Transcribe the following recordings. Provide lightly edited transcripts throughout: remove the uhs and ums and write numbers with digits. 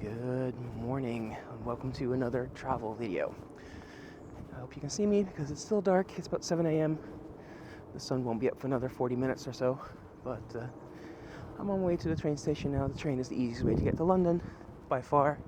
Good morning and welcome to another travel video. I hope you can see me because it's still dark. It's about 7 a.m. The sun won't be up for another 40 minutes or so, but I'm on my way to the train station now. The train is the easiest way to get to London by far,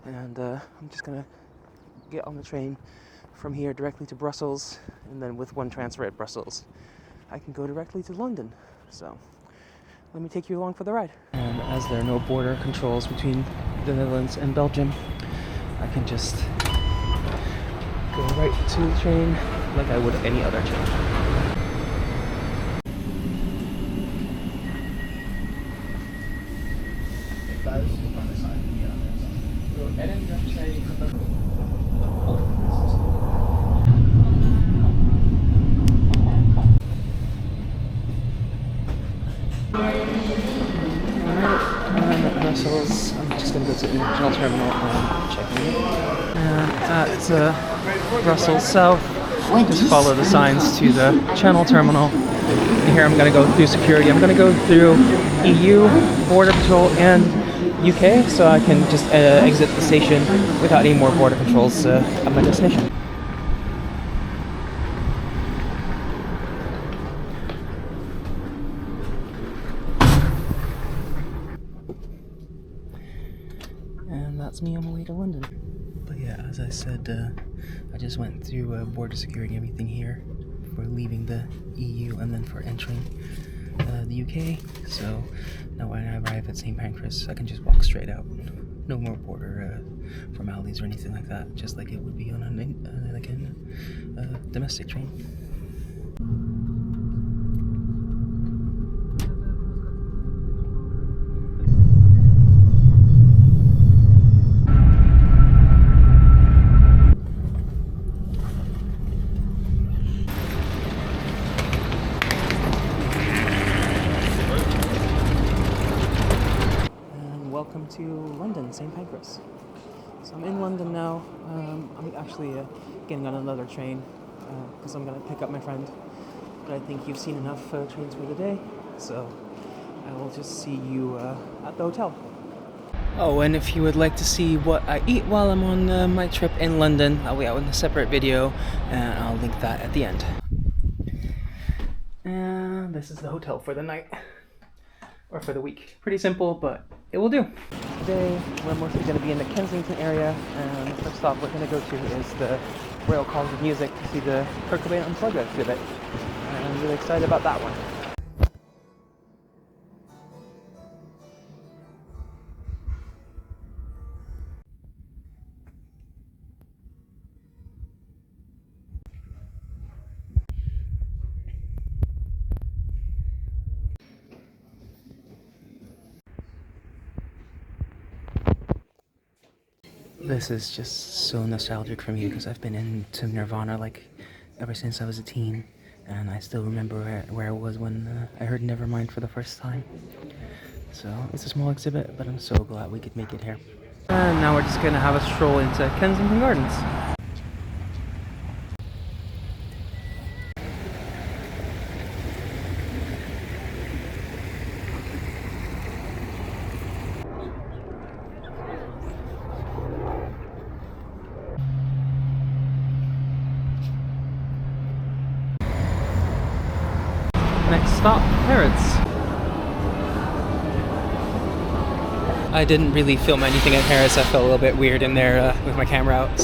and I'm just gonna get on the train from here directly to Brussels, and then with one transfer at Brussels I can go directly to London. So let me take you along for the ride. And as there are no border controls between the Netherlands and Belgium, I can just go right to the train like I would any other train. Brussels. I'm just going to go to the international terminal and check in. At Brussels South, just follow the signs to the Channel terminal. And here I'm going to go through security. I'm going to go through EU, Border Patrol, and UK, so I can just exit the station without any more border controls at my destination. And that's me on my way to London. But yeah, as I said, I just went through border security, everything here for leaving the EU and then for entering the UK. So now when I arrive at St. Pancras, I can just walk straight out. No more border formalities or anything like that, just like it would be on a domestic train. Welcome to London, St. Pancras. So I'm in London now. I'm actually getting on another train because I'm going to pick up my friend. But I think you've seen enough trains for the day, so I will just see you at the hotel. Oh, and if you would like to see what I eat while I'm on my trip in London, I'll be out in a separate video, and I'll link that at the end. And this is the hotel for the night. Or for the week. Pretty simple, but it will do. Today, we're mostly going to be in the Kensington area, and the first stop we're going to go to is the Royal College of Music to see the Kurt Cobain Unplugged exhibit. And I'm really excited about that one. This is just so nostalgic for me because I've been into Nirvana like ever since I was a teen, and I still remember where I was when I heard Nevermind for the first time. So it's a small exhibit, but I'm so glad we could make it here. And now we're just gonna have a stroll into Kensington Gardens. Next stop, Harrods. I didn't really film anything at Harrods. I felt a little bit weird in there with my camera out,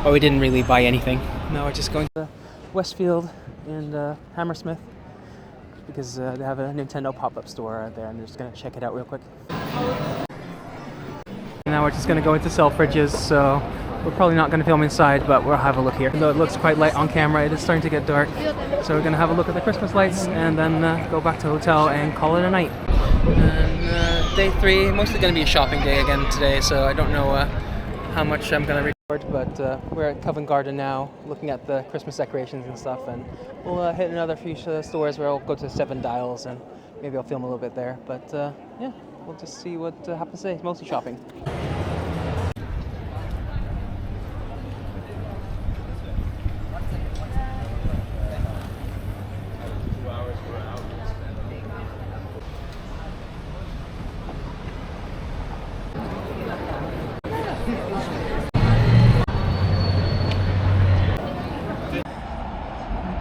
but we didn't really buy anything. Now we're just going to Westfield and Hammersmith because they have a Nintendo pop-up store there, and I'm just going to check it out real quick. Now we're just going to go into Selfridges, so we're probably not going to film inside, but we'll have a look here. Even though it looks quite light on camera, it is starting to get dark. So we're going to have a look at the Christmas lights and then go back to the hotel and call it a night. And day 3, mostly going to be a shopping day again today, so I don't know how much I'm going to record, but we're at Covent Garden now, looking at the Christmas decorations and stuff, and we'll hit another few stores where I'll go to Seven Dials and maybe I'll film a little bit there, but yeah, we'll just see what happens today. It's mostly shopping.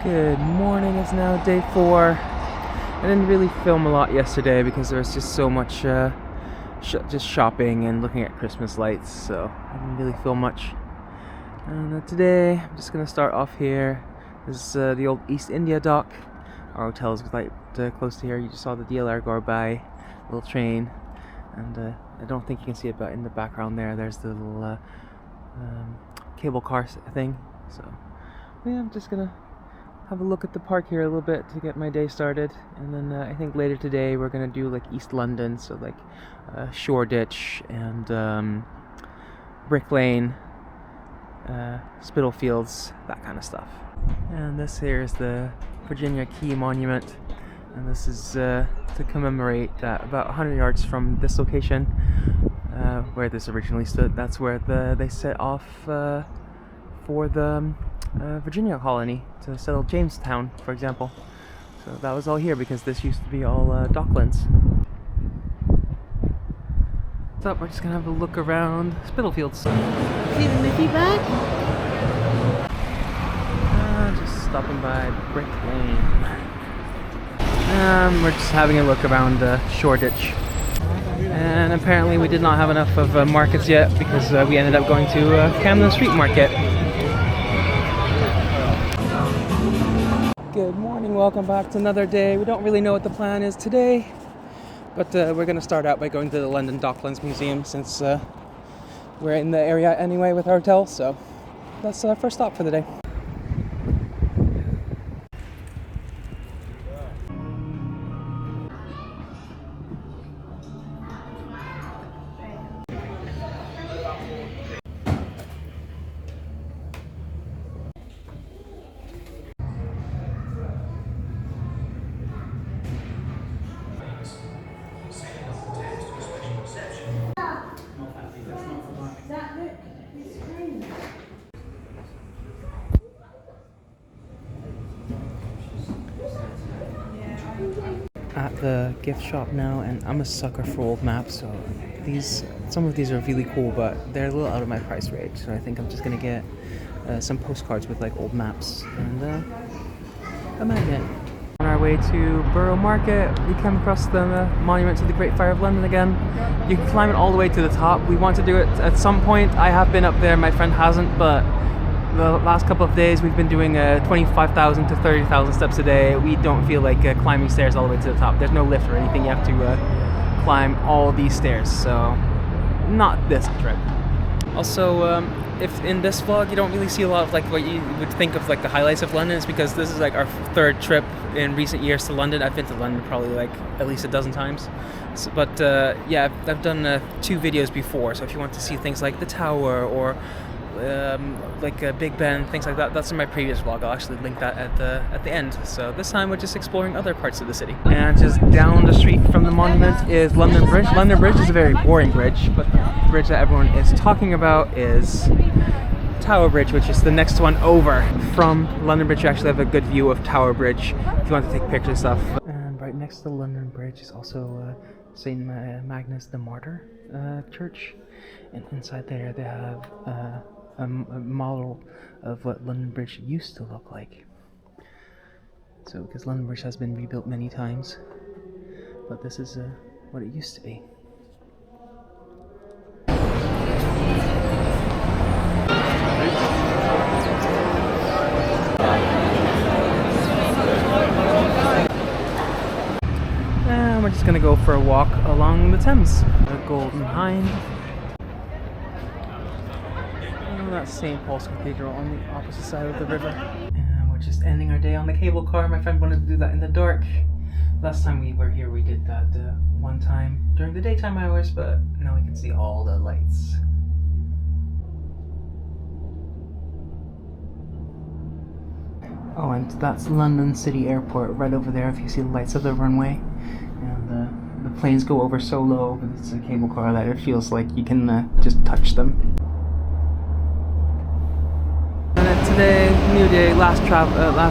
Good morning, it's now day 4. I didn't really film a lot yesterday because there was just so much just shopping and looking at Christmas lights, so I didn't really film much. And today I'm just going to start off here. This is the old East India Dock. Our hotel is quite close to here. You just saw the DLR go by, little train, and I don't think you can see it, but in the background there's the little cable car thing. So yeah, I'm just gonna have a look at the park here a little bit to get my day started, and then I think later today we're gonna do like East London, so like Shoreditch and Brick Lane, Spitalfields, that kind of stuff. And this here is the Virginia Key Monument, and this is to commemorate that about 100 yards from this location where this originally stood. That's where they set off for the Virginia colony to settle Jamestown, for example. So that was all here because this used to be all docklands. What's up? We're just gonna have a look around Spitalfields. Feeling my feet back? Just stopping by Brick Lane. We're just having a look around Shoreditch. And apparently we did not have enough of markets yet because we ended up going to Camden Street Market. Good morning, welcome back to another day. We don't really know what the plan is today, but we're going to start out by going to the London Docklands Museum since we're in the area anyway with our hotel, so that's our first stop for the day. At the gift shop now, and I'm a sucker for old maps, so some of these are really cool, but they're a little out of my price range, so I think I'm just gonna get some postcards with like old maps and a magnet. On our way to Borough Market, we came across the monument to the Great Fire of London again. You can climb it all the way to the top. We want to do it at some point. I have been up there, my friend hasn't, but the last couple of days we've been doing 25,000 to 30,000 steps a day. We don't feel like climbing stairs all the way to the top. There's no lift or anything. You have to climb all these stairs, so not this trip. Also, if in this vlog you don't really see a lot of like what you would think of like the highlights of London, it's because this is like our third trip in recent years to London. I've been to London probably like at least a dozen times. So, but yeah, I've done 2 videos before, so if you want to see things like the Tower or like Big Ben, things like that, that's in my previous vlog. I'll actually link that at the end. So this time we're just exploring other parts of the city. And just down the street from the monument is London Bridge. London Bridge is a very boring bridge, but the bridge that everyone is talking about is Tower Bridge, which is the next one over. From London Bridge you actually have a good view of Tower Bridge if you want to take pictures and stuff. And right next to the London Bridge is also St. Magnus the Martyr church, and inside there they have a model of what London Bridge used to look like. So, because London Bridge has been rebuilt many times, but this is what it used to be. And we're just gonna go for a walk along the Thames, the Golden Hind. That's St. Paul's Cathedral on the opposite side of the river. And we're just ending our day on the cable car. My friend wanted to do that in the dark. Last time we were here we did that one time during the daytime hours, but now we can see all the lights. Oh, and that's London City Airport right over there if you see the lights of the runway. And the planes go over so low, but it's a cable car that it feels like you can just touch them. Today, new day, last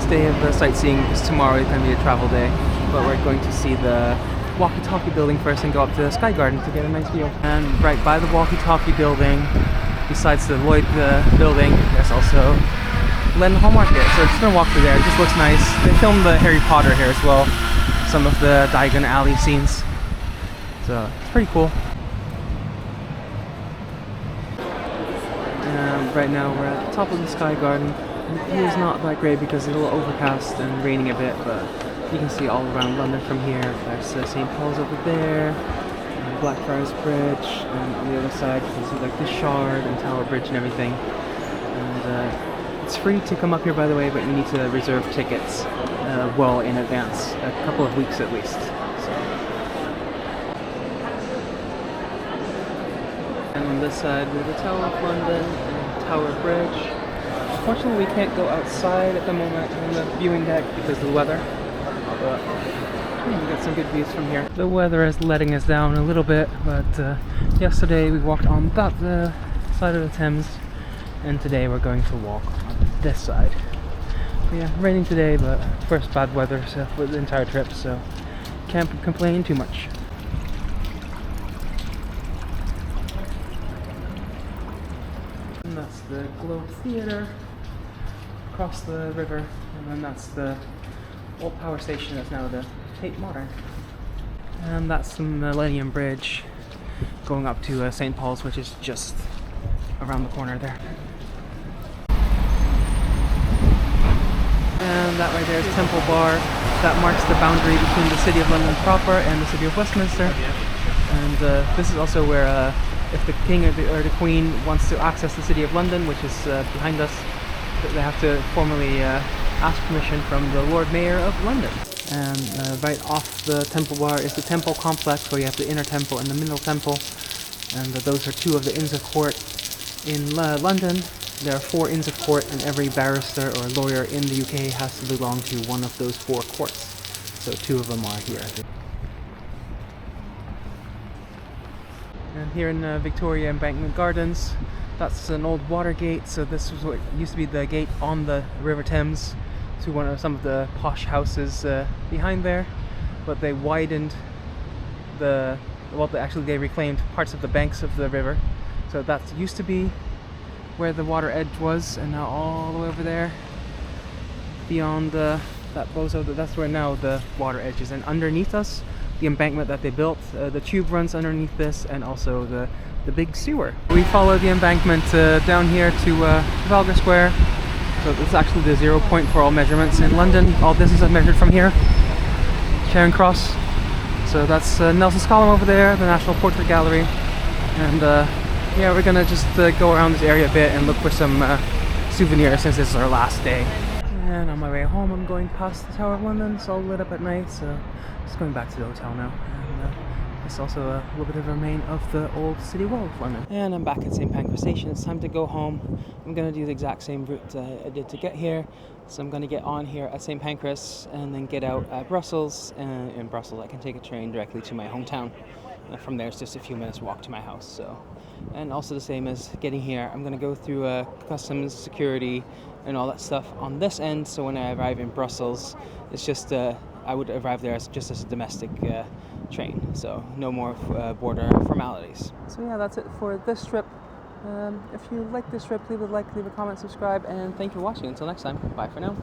day of the sightseeing, because tomorrow is going to be a travel day. But we're going to see the walkie-talkie building first and go up to the Sky Garden to get a nice view. And right by the walkie-talkie building, besides the Lloyd building, there's also Leadenhall Market. So just gonna walk through there. It just looks nice. They filmed the Harry Potter here as well. Some of the Diagon Alley scenes. So it's pretty cool. Right now we're at the top of the Sky Garden. The view is not that great because it's a little overcast and raining a bit, but you can see all around London from here. There's St. Paul's over there, Blackfriars Bridge, and on the other side you can see like the Shard and Tower Bridge and everything. And it's free to come up here, by the way, but you need to reserve tickets well in advance, a couple of weeks at least. And on this side we have the Tower of London and Tower Bridge. Unfortunately we can't go outside at the moment on the viewing deck because of the weather, but we got some good views from here. The weather is letting us down a little bit, but yesterday we walked on that side of the Thames, and today we're going to walk on this side. But yeah, raining today, but first bad weather for the entire trip, so can't complain too much. And that's the Globe Theatre across the river, and then that's the old power station that's now the Tate Modern. And that's the Millennium Bridge going up to St. Paul's, which is just around the corner there. And that right there is Temple Bar. That marks the boundary between the City of London proper and the City of Westminster. And this is also where if the King or the Queen wants to access the City of London, which is behind us, they have to formally ask permission from the Lord Mayor of London. And right off the Temple Bar is the Temple Complex, where you have the Inner Temple and the Middle Temple. And those are two of the Inns of Court in London. There are 4 Inns of Court, and every barrister or lawyer in the UK has to belong to one of those 4 courts. So 2 of them are here. And here in Victoria Embankment Gardens, that's an old water gate. So this was what used to be the gate on the River Thames to some of the posh houses behind there, but they widened they reclaimed parts of the banks of the river. So that used to be where the water edge was, and now all the way over there beyond that bozo, that's where now the water edge is. And underneath us, the embankment that they built, the tube runs underneath this, and also the big sewer. We follow the embankment down here to Trafalgar Square. So this is actually the 0 point for all measurements in London. All this is measured from here, Charing Cross. So that's Nelson's Column over there, the National Portrait Gallery. And yeah, we're gonna just go around this area a bit and look for some souvenirs since this is our last day. And on my way home, I'm going past the Tower of London. It's all lit up at night, so just going back to the hotel now. And it's also a little bit of a remain of the old city wall of London. And I'm back at St. Pancras Station. It's time to go home. I'm gonna do the exact same route I did to get here. So I'm gonna get on here at St. Pancras and then get out at Brussels. And in Brussels, I can take a train directly to my hometown. And from there, it's just a few minutes walk to my house. So, and also the same as getting here, I'm gonna go through customs, security, and all that stuff on this end. So when I arrive in Brussels, it's just I would arrive there just as a domestic train. So no more border formalities. So yeah, that's it for this trip. If you like this trip, leave a like, leave a comment, subscribe, and thank you for watching. Until next time, bye for now.